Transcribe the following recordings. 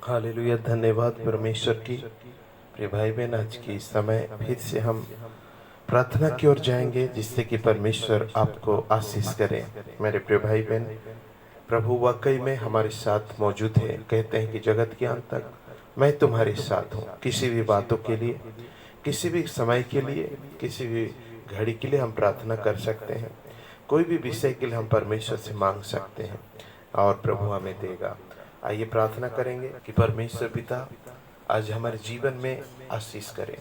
Hallelujah. धन्यवाद परमेश्वर की। प्रिय भाई बहन, आज के इस समय फिर से हम प्रार्थना की ओर जाएंगे जिससे कि परमेश्वर आपको आशीष करे। मेरे प्रिय भाई बहन, प्रभु वाकई में हमारे साथ मौजूद है। कहते हैं कि जगत के अंत तक मैं तुम्हारे साथ हूँ। किसी भी बातों के लिए, किसी भी समय के लिए, किसी भी घड़ी के लिए हम प्रार्थना कर सकते हैं। कोई भी विषय के लिए हम परमेश्वर से मांग सकते हैं और प्रभु हमें देगा। आइए प्रार्थना करेंगे कि परमेश्वर पिता आज हमारे जीवन में आशीष करें।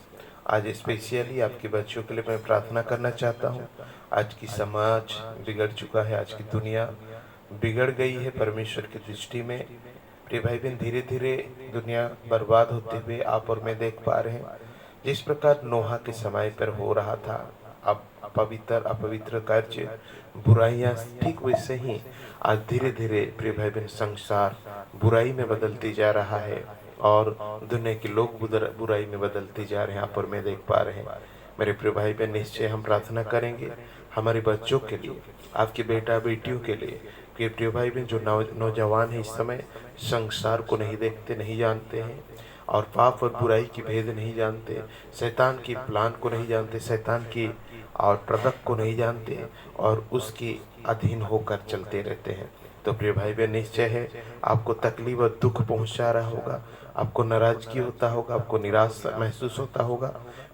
आज स्पेशली आपके बच्चों के लिए मैं प्रार्थना करना चाहता हूँ। आज की समाज बिगड़ चुका है, आज की दुनिया बिगड़ गई है परमेश्वर की दृष्टि में। प्रिय भाई बहन, धीरे धीरे दुनिया बर्बाद होते हुए आप और मैं देख पा रहे हैं। जिस प्रकार नोहा के समय पर हो रहा था, अब पवित्र अपवित्र कार्य, बुराइयां, ठीक वैसे ही आज धीरे धीरे प्रिय भाई बहन संसार बुराई में बदलती जा रहा है और दुनिया के लोग बुराई में बदलते जा रहे हैं। आप और मैं देख पा रहे हैं। मेरे प्रिय भाई बहन, निश्चय हम प्रार्थना करेंगे हमारे बच्चों के लिए, आपके बेटा बेटियों के लिए कि प्रिय भाई बहन जो नौजवान है इस समय संसार को नहीं देखते, नहीं जानते हैं और पाप और बुराई की भेद नहीं जानते, शैतान की प्लान को नहीं जानते, शैतान की और प्रोडक्ट को नहीं जानते और उसकी अधीन होकर चलते रहते हैं। तो प्रिय भाई बहन, निश्चय है आपको तकलीफ और दुख पहुंचा रहा होगा, आपको नाराजगी होता होगा, आपको निराश महसूस होता होगा।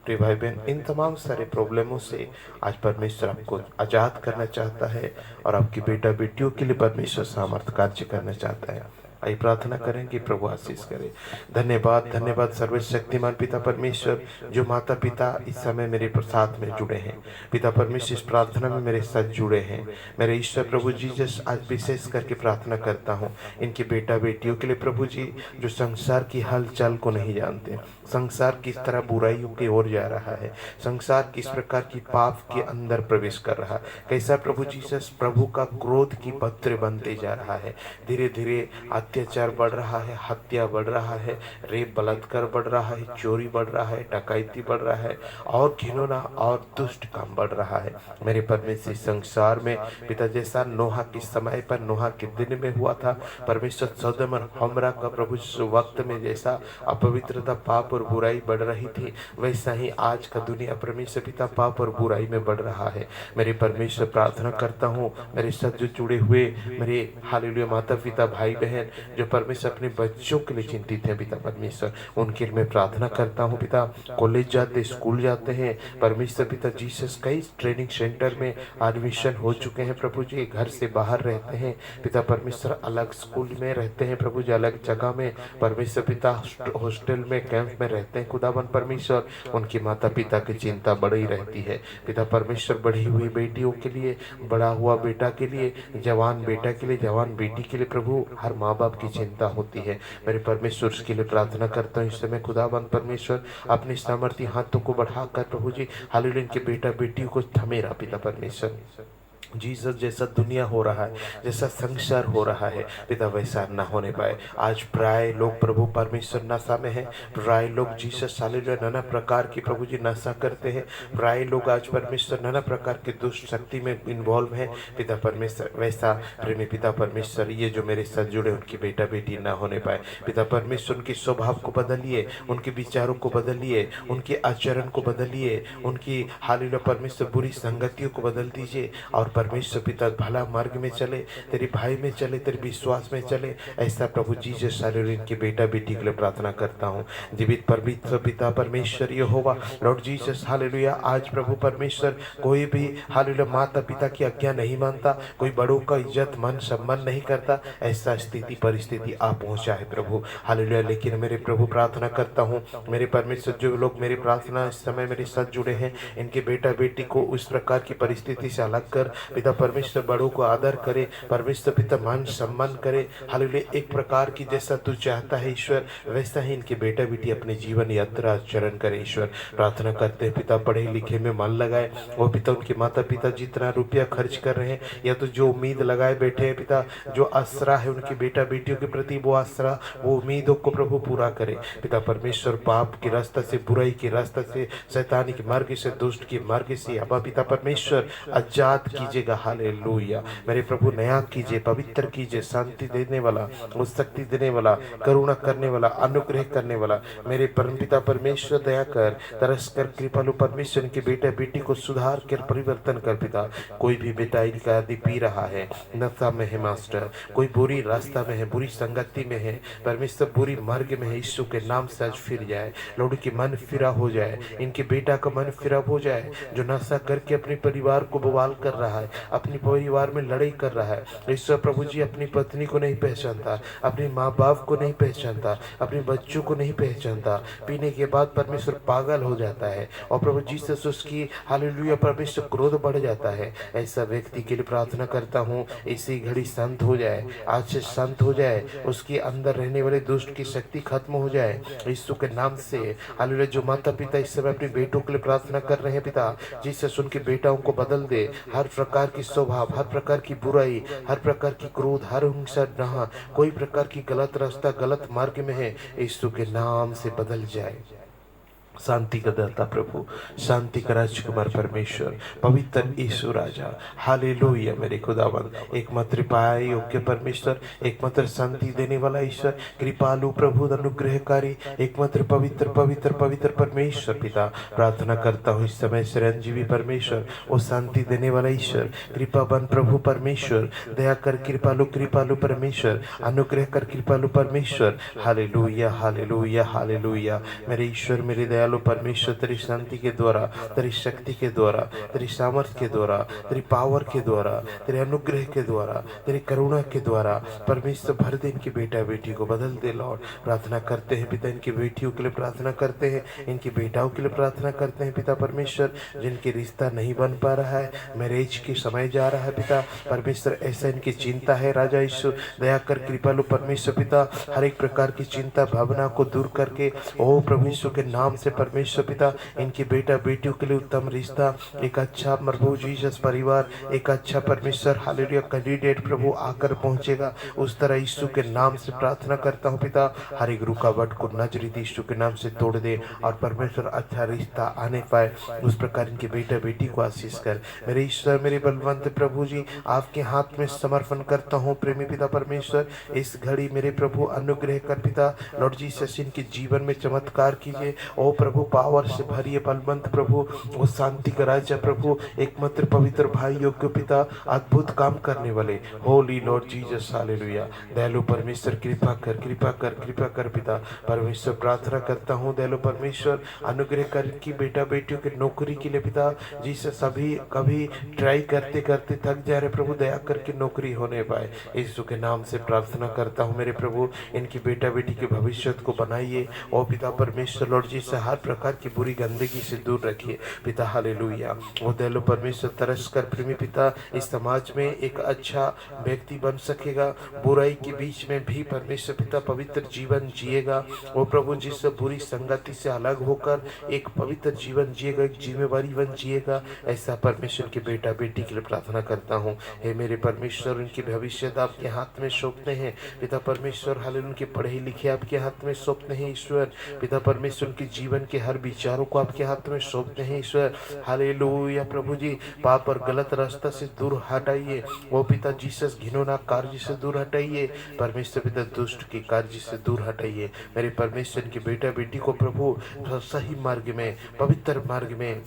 प्रिय भाई बहन, इन तमाम सारे प्रॉब्लमों से आज परमेश्वर आपको आज़ाद करना चाहता है और आपकी बेटा बेटियों के लिए परमेश्वर सामर्थ कार्य करना चाहता है। आइए प्रार्थना करें कि प्रभु आशीष करे। धन्यवाद धन्यवाद सर्वशक्तिमान पिता परमेश्वर, जो माता पिता इस समय मेरे साथ में जुड़े हैं। पिता परमेश्वर, इस प्रार्थना में मेरे साथ जुड़े हैं। मेरे ईश्वर प्रभु जीसस, आज विशेष करके प्रार्थना करता हूँ इनके बेटा बेटियों के लिए प्रभु जी, जो संसार की हलचल को नहीं जानते, संसार किस तरह बुराइयों की ओर जा रहा है, संसार किस प्रकार की पाप के अंदर प्रवेश कर रहा है, कैसा प्रभु जीसस प्रभु का क्रोध की पत्र बनते जा रहा है। धीरे धीरे अत्याचार बढ़ रहा है, हत्या बढ़ रहा है, रेप बलात्कार बढ़ रहा है, चोरी बढ़ रहा है, डकैती बढ़ रहा है और घिनौना और दुष्ट काम बढ़ रहा है। मेरे परमेश्वर, संसार में पिता जैसा नोहा के समय पर, नोहा के दिन में हुआ था परमेश्वर, सदोम और हमरा का प्रभु वक्त में जैसा अपवित्रता, पाप और बुराई बढ़ रही थी, वैसा ही आज का दुनिया परमेश्वर पिता पाप और बुराई में बढ़ रहा है। मेरे परमेश्वर, प्रार्थना करता हूँ मेरे साथ जो जुड़े हुए मेरे हालेलुया माता पिता भाई बहन जो परमेश्वर अपने बच्चों के लिए चिंतित है, पिता परमेश्वर उनके लिए मैं प्रार्थना करता हूँ। पिता कॉलेज जाते, स्कूल जाते हैं परमेश्वर पिता जीसस, कई ट्रेनिंग सेंटर में एडमिशन हो चुके हैं प्रभु जी, घर से बाहर रहते हैं पिता परमेश्वर, अलग स्कूल में रहते हैं प्रभु जी, अलग जगह में परमेश्वर पिता हॉस्टल में, कैंप में रहते हैं खुदावन परमेश्वर। उनकी माता पिता की चिंता बड़ी रहती है पिता परमेश्वर, बढ़ी हुई बेटियों के लिए, बड़ा हुआ बेटा के लिए, जवान बेटा के लिए, जवान बेटी के लिए प्रभु, हर माँ बाप की चिंता होती है। मेरे परमेश्वर, उसके लिए प्रार्थना करता हूँ इस समय खुदावन परमेश्वर, अपने सामर्थ्य हाथों को बढ़ाकर प्रभु जी हालेलुया इनके बेटा बेटियों को थमेरा पिता परमेश्वर। जीसस, जैसा दुनिया हो रहा है, जैसा संसार हो रहा है पिता, वैसा ना होने पाए। आज प्राय लोग प्रभु परमेश्वर नशा में है, प्राय लोग जीसस हालेलुया नाना प्रकार की प्रभु जी नशा करते हैं, प्राय लोग आज परमेश्वर नाना प्रकार की दुष्ट शक्ति में इन्वॉल्व है पिता परमेश्वर। वैसा प्रेमी पिता परमेश्वर, ये जो मेरे साथ जुड़े उनकी बेटा बेटी ना होने पाए पिता परमेश्वर, उनके स्वभाव को बदलिए, उनके विचारों को बदलिए, उनके आचरण को बदलिए, उनकी हालेलुया परमेश्वर बुरी संगतियों को बदल दीजिए और परमेश्वर पिता भला मार्ग में चले, तेरे भाई में चले, तेरे विश्वास में चले। ऐसा प्रभु जीसस हालेलुया इनके बेटा बेटी के लिए प्रार्थना करता हूँ। जीवित पवित्र पिता परमेश्वर यहोवा लॉर्ड जीसस हालेलुया, आज प्रभु परमेश्वर कोई भी हालेलुया माता पिता की आज्ञा नहीं मानता, कोई बड़ों का इज्जत मान सम्मान नहीं करता, ऐसा स्थिति परिस्थिति आ पहुंचा है प्रभु हालेलुया। लेकिन मेरे प्रभु प्रार्थना करता हूँ मेरे परमेश्वर, जो लोग मेरी प्रार्थना इस समय मेरे साथ जुड़े हैं, इनके बेटा बेटी को उस प्रकार की परिस्थिति से अलग कर पिता परमेश्वर, बड़ों को आदर करे परमेश्वर पिता, मान सम्मान करे हालेलुया, एक प्रकार की जैसा तू चाहता है ईश्वर, वैसा ही इनके बेटा बेटी अपने जीवन यात्रा आचरण करे ईश्वर। प्रार्थना करते हैं पिता, पढ़े लिखे में मन लगाए वो पिता, उनके माता पिता जितना रुपया खर्च कर रहे हैं या तो जो उम्मीद लगाए बैठे हैं पिता, जो आसरा है उनके बेटा बेटियों के प्रति, वो आसरा वो उम्मीदों को प्रभु पूरा करे पिता परमेश्वर। पाप के रास्ता से, बुराई के रास्ता से, शैतानी के मार्ग से, दुष्ट के मार्ग से अबा पिता परमेश्वर आजाद कीजिए कीजिएगा। हालेलुया। मेरे प्रभु नया कीजिए, पवित्र कीजिए, शांति देने वाला, उस शक्ति देने वाला, करुणा करने वाला, अनुग्रह करने वाला मेरे परमपिता परमेश्वर दया कर, तरस कर, कृपालु परमेश्वर के बेटे बेटी को सुधार कर, परिवर्तन कर पिता। कोई भी बेटा इनका आदि पी रहा है, नशा में है मास्टर, कोई बुरी रास्ता में है, बुरी संगति में है परमेश्वर, बुरी मार्ग में है, यीशु के नाम से आज फिर जाए लौट की मन फिरा हो जाए, इनके बेटा का मन फिरा हो जाए जो नशा करके अपने परिवार को बवाल कर रहा है, अपने परिवार में लड़ाई कर रहा है। ईश्वर प्रभु जी अपनी पत्नी को नहीं पहचानता, अपने माँ बाप को नहीं पहचानता, अपने बच्चों को नहीं पहचानता, पीने के बाद परमेश्वर पागल हो जाता है और प्रभु जी से उसकी हालेलुया परमेश्वर क्रोध बढ़ जाता है। ऐसा व्यक्ति के लिए प्रार्थना करता हूँ इसी घड़ी शांत हो जाए, आज से शांत हो जाए, उसके अंदर रहने वाले दुष्ट की शक्ति खत्म हो जाए यीशु के नाम से। हालेलुया। जो माता पिता इस समय अपने बेटों के लिए प्रार्थना कर रहे हैं पिता, जिससे सुन के बेटाओं को बदल दे, हर प्रकार की स्वभाव, हर प्रकार की बुराई, हर प्रकार की क्रोध, हर हिंसा, नहा कोई प्रकार की गलत रास्ता, गलत मार्ग में है, यीशु के नाम से बदल जाए। शांति का दाता प्रभु, शांति का राजकुमार परमेश्वर, पवित्र यीशु राजा, हालेलुया। मेरे खुदावन एकमात्र पाए योग्य परमेश्वर, एकमात्र शांति देने वाला ईश्वर, कृपालु प्रभु, अनुग्रहकारी, एकमात्र पवित्र पवित्र पवित्र परमेश्वर पिता, प्रार्थना करता हूँ इस समय चिरंजीवी परमेश्वर, वो शांति देने वाला ईश्वर, कृपावान प्रभु परमेश्वर, दया कर कृपालु कृपालु परमेश्वर, अनुग्रह कर कृपालु परमेश्वर। Hallelujah hallelujah hallelujah. मेरे ईश्वर मेरे दया परमेश्वर, तेरी शांति के द्वारा, तेरी शक्ति के द्वारा, तेरी सामर्थ्य के द्वारा, तेरी पावर के द्वारा, तेरे अनुग्रह के द्वारा, तेरी करुणा के द्वारा परमेश्वर भर दे इनकी बेटा बेटी को, बदल दे लॉर्ड। प्रार्थना करते हैं पिता इनकी बेटियों के लिए, प्रार्थना करते हैं इनकी बेटाओं के लिए, प्रार्थना करते हैं पिता परमेश्वर जिनकी रिश्ता नहीं बन पा रहा है, मैरिज के समय जा रहा है पिता परमेश्वर, ऐसा इनकी चिंता है राजा यीशु, दया कर कृपालु परमेश्वर पिता, हर एक प्रकार की चिंता भावना को दूर करके ओ प्रभु यीशु के नाम से परमेश्वर पिता इनकी बेटा बेटियों के लिए उत्तम रिश्ता, एक अच्छा प्रभु जीसस परिवार, एक अच्छा परमेश्वर हालेलुया कैंडिडेट प्रभु आकर पहुंचेगा, उस तरह यीशु के नाम से प्रार्थना करता हूं पिता। हर एक रुकावट को नजरीत यीशु के नाम से तोड़ दे और परमेश्वर अच्छा रिश्ता आने पाए, उस प्रकार इनके बेटा बेटी को आशीष कर। मेरे ईश्वर मेरे बलवंत प्रभु जी आपके हाथ में समर्पण करता हूँ प्रेमी पिता परमेश्वर, इस घड़ी मेरे प्रभु अनुग्रह कर पिता लॉर्ड जीसस इनके जीवन में चमत्कार कीजिए ओ प्रभु, पावर से भरिए बलवंत प्रभु, वो शांति का राजा प्रभु, एकमात्र पवित्र भाई योग्य पिता, अद्भुत काम करने वाले होली लॉर्ड जीसस हालेलुया। दयालु परमेश्वर कृपा कर कृपा कर कृपा कर पिता परमेश्वर, प्रार्थना करता हूँ दयालु परमेश्वर अनुग्रह कर कि बेटा बेटियों के नौकरी के लिए पिता जिससे सभी कभी ट्राई करते करते थक जा रहे प्रभु, दया करके नौकरी होने पाए, यीशु के नाम से प्रार्थना करता हूँ मेरे प्रभु, इनकी बेटा बेटी के भविष्य को बनाइए ओ पिता परमेश्वर लॉर्ड जी से हर प्रकार की बुरी गंदगी से दूर रखिए पिता हालेलुया। वो दयालु परमेश्वर तरस कर प्रेमी पिता इस समाज में एक अच्छा व्यक्ति बन सकेगा, बुराई के बीच में भी परमेश्वर पिता पवित्र जीवन जिएगा वो प्रभु, जिससे बुरी संगति से अलग होकर एक पवित्र जीवन जिएगा, एक जिम्मेवारी बन जिएगा, ऐसा परमेश्वर के बेटा बेटी के लिए प्रार्थना करता हूँ। हे मेरे परमेश्वर उनके भविष्य आपके हाथ में सौंपते हैं पिता परमेश्वर, हालेलुया उनके पढ़े लिखे आपके हाथ में सौंपते हैं ईश्वर पिता परमेश्वर, उनके जीवन के हर विचारों को आपके हाथ में सौंपते हैं ईश्वर हालेलुया प्रभु जी। पाप और गलत रास्ता से दूर हटाइए वो पिता जीसस, घिनौना कार्य से दूर हटाइए परमेश्वर पिता, दुष्ट के कार्य से दूर हटाइए मेरे परमेश्वर की बेटा बेटी को प्रभु सही मार्ग में, पवित्र मार्ग में,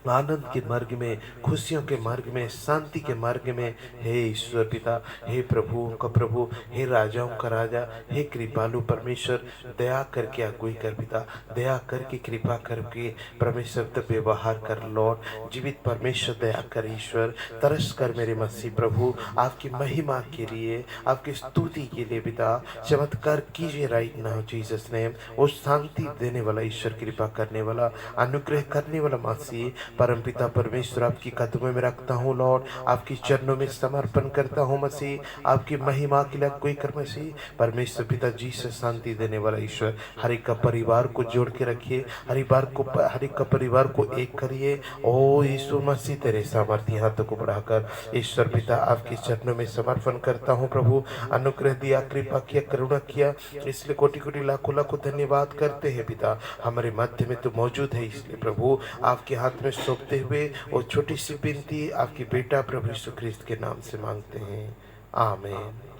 आनंद के मार्ग में, खुशियों के मार्ग में, शांति के मार्ग में, हे ईश्वर पिता, हे प्रभु का प्रभु, हे राजाओं का राजा, हे कृपालु परमेश्वर, दया करके अगुवाई कर पिता, दया करके कृपा करके परमेश्वर तक व्यवहार कर लॉर्ड, जीवित परमेश्वर दया कर ईश्वर, तरस कर मेरे मसीह प्रभु, आपकी महिमा के लिए, आपकी स्तुति के लिए पिता चमत्कार कीजिए राइट नाउ जीसस नेम। वो शांति देने वाला ईश्वर, कृपा करने वाला, अनुग्रह करने वाला मसीह परमपिता परमेश्वर आपकी कदमों में रखता हूँ लॉर्ड, आपकी चरणों में समर्पण करता हूँ मसीह, आपकी महिमा के लिए कोई कर मसीह परमेश्वर पिता जी से शांति देने वाला ईश्वर, हर एक का परिवार को जोड़ के रखिए, हर एक का परिवार को एक करिए ओ यीशु मसीह, तेरे सामर्थ्य हाथों को बढ़ाकर ईश्वर पिता आपके चरणों में समर्पण करता हूँ प्रभु, अनुग्रह दिया, कृपा किया, करुणा किया, इसलिए कोटि कोटि लाखों लाखों धन्यवाद करते हैं पिता, हमारे मध्य में तो मौजूद है इसलिए प्रभु आपके हाथ में सौंपते हुए वो छोटी सी विनती आपकी बेटा प्रभु यीशु ख्रिस्त के नाम से मांगते हैं, आमीन।